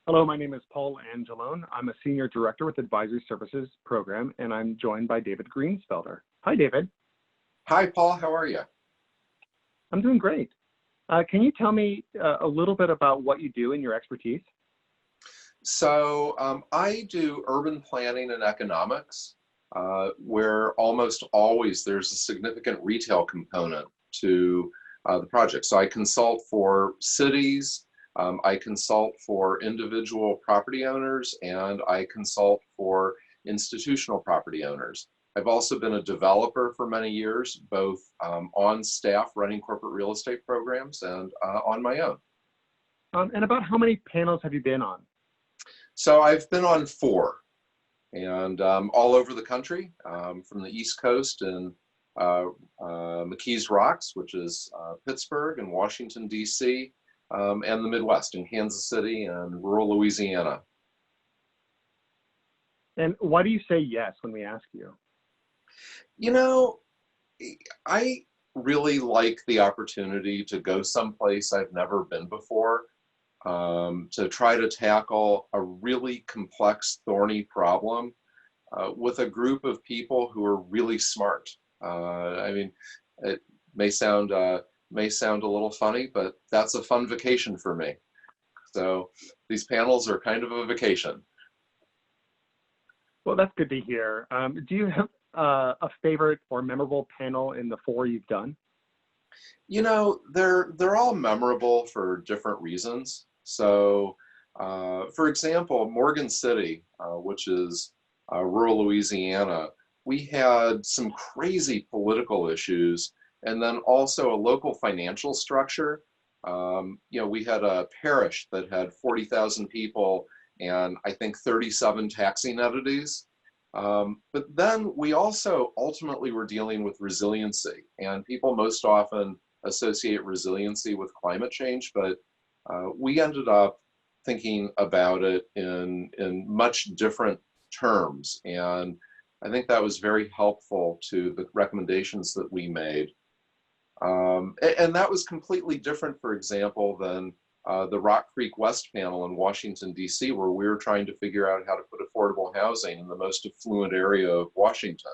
Hello, my name is Paul Angelone. I'm a Senior Director with Advisory Services Program, and I'm joined by David Greensfelder. Hi, David. Hi, Paul. How are you? I'm doing great. Can you tell me a little bit about what you do and your expertise? So I do urban planning and economics, where almost always there's a significant retail component to the project. So I consult for cities, I consult for individual property owners, and I consult for institutional property owners. I've also been a developer for many years, both on staff running corporate real estate programs and on my own. And about how many panels have you been on? So I've been on 4, and all over the country, from the East Coast and McKees Rocks, which is Pittsburgh and Washington, D.C., and the Midwest in Kansas City and rural Louisiana. And why do you say yes when we ask you? You know, I really like the opportunity to go someplace I've never been before, to try to tackle a really complex, thorny problem with a group of people who are really smart. I mean, it may sound a little funny, but that's a fun vacation for me. So these panels are kind of a vacation. Well, that's good to hear. Do you have a favorite or memorable panel in the 4 you've done? You know, they're all memorable for different reasons. So, for example, Morgan City, which is rural Louisiana, we had some crazy political issues, and then also a local financial structure. We had a parish that had 40,000 people and I think 37 taxing entities. But then we also ultimately were dealing with resiliency, and people most often associate resiliency with climate change, but we ended up thinking about it in much different terms. And I think that was very helpful to the recommendations that we made. And that was completely different, for example, than the Rock Creek West panel in Washington, D.C., where we were trying to figure out how to put affordable housing in the most affluent area of Washington.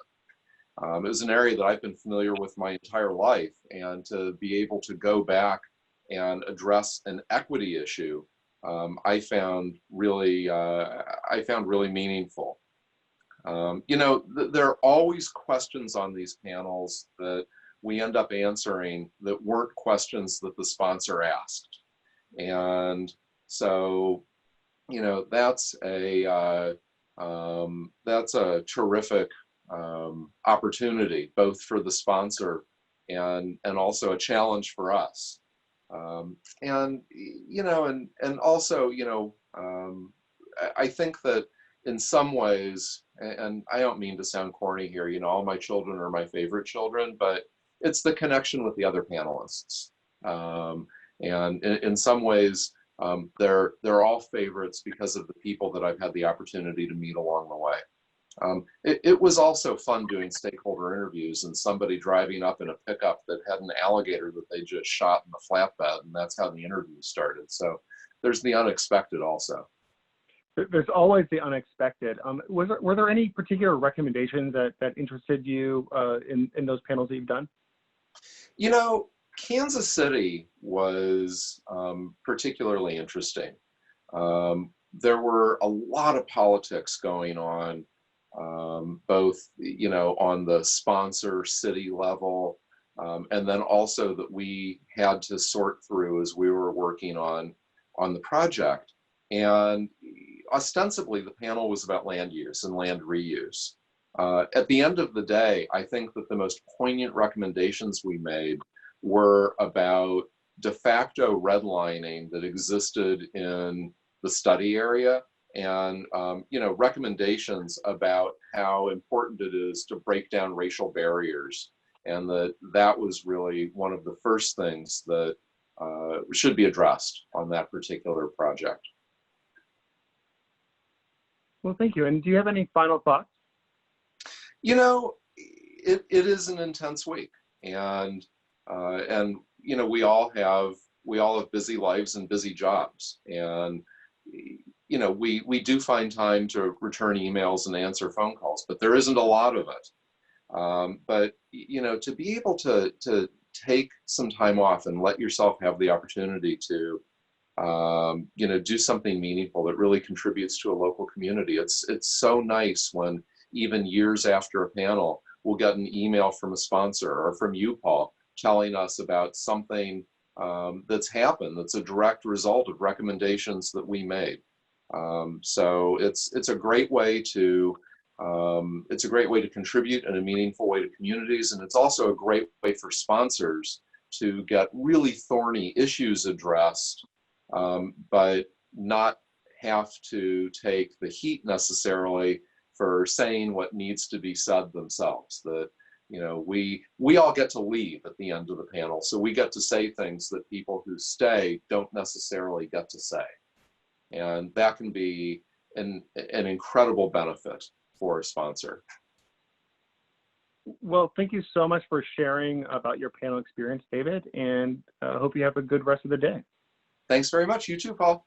It was an area that I've been familiar with my entire life, and to be able to go back and address an equity issue, I found really meaningful. There are always questions on these panels that we end up answering that weren't questions that the sponsor asked. And so, that's a terrific opportunity, both for the sponsor and also a challenge for us. And also, I think that in some ways, and I don't mean to sound corny here, all my children are my favorite children, but it's the connection with the other panelists. And in some ways, they're all favorites because of the people that I've had the opportunity to meet along the way. It was also fun doing stakeholder interviews and somebody driving up in a pickup that had an alligator that they just shot in the flatbed, and that's how the interview started. So there's the unexpected also. There's always the unexpected. Were there any particular recommendations that interested you in those panels that you've done? Kansas City was particularly interesting. There were a lot of politics going on, both, on the sponsor city level, and then also that we had to sort through as we were working on the project. And ostensibly, the panel was about land use and land reuse. At the end of the day, I think that the most poignant recommendations we made were about de facto redlining that existed in the study area, and recommendations about how important it is to break down racial barriers, and that was really one of the first things that should be addressed on that particular project. Well, thank you. And do you have any final thoughts? It is an intense week, and we all have busy lives and busy jobs, and you know, we do find time to return emails and answer phone calls, but there isn't a lot of it. But you know, to be able to take some time off and let yourself have the opportunity to you know, do something meaningful that really contributes to a local community. It's so nice when even years after a panel, we'll get an email from a sponsor or from you, Paul, telling us about something that's happened that's a direct result of recommendations that we made. So it's a great way to contribute in a meaningful way to communities, and it's also a great way for sponsors to get really thorny issues addressed, but not have to take the heat necessarily for saying what needs to be said themselves. That, you know, we all get to leave at the end of the panel, so we get to say things that people who stay don't necessarily get to say, and that can be an incredible benefit for a sponsor. Well, thank you so much for sharing about your panel experience, David, and I hope you have a good rest of the day. Thanks very much. You too, Paul.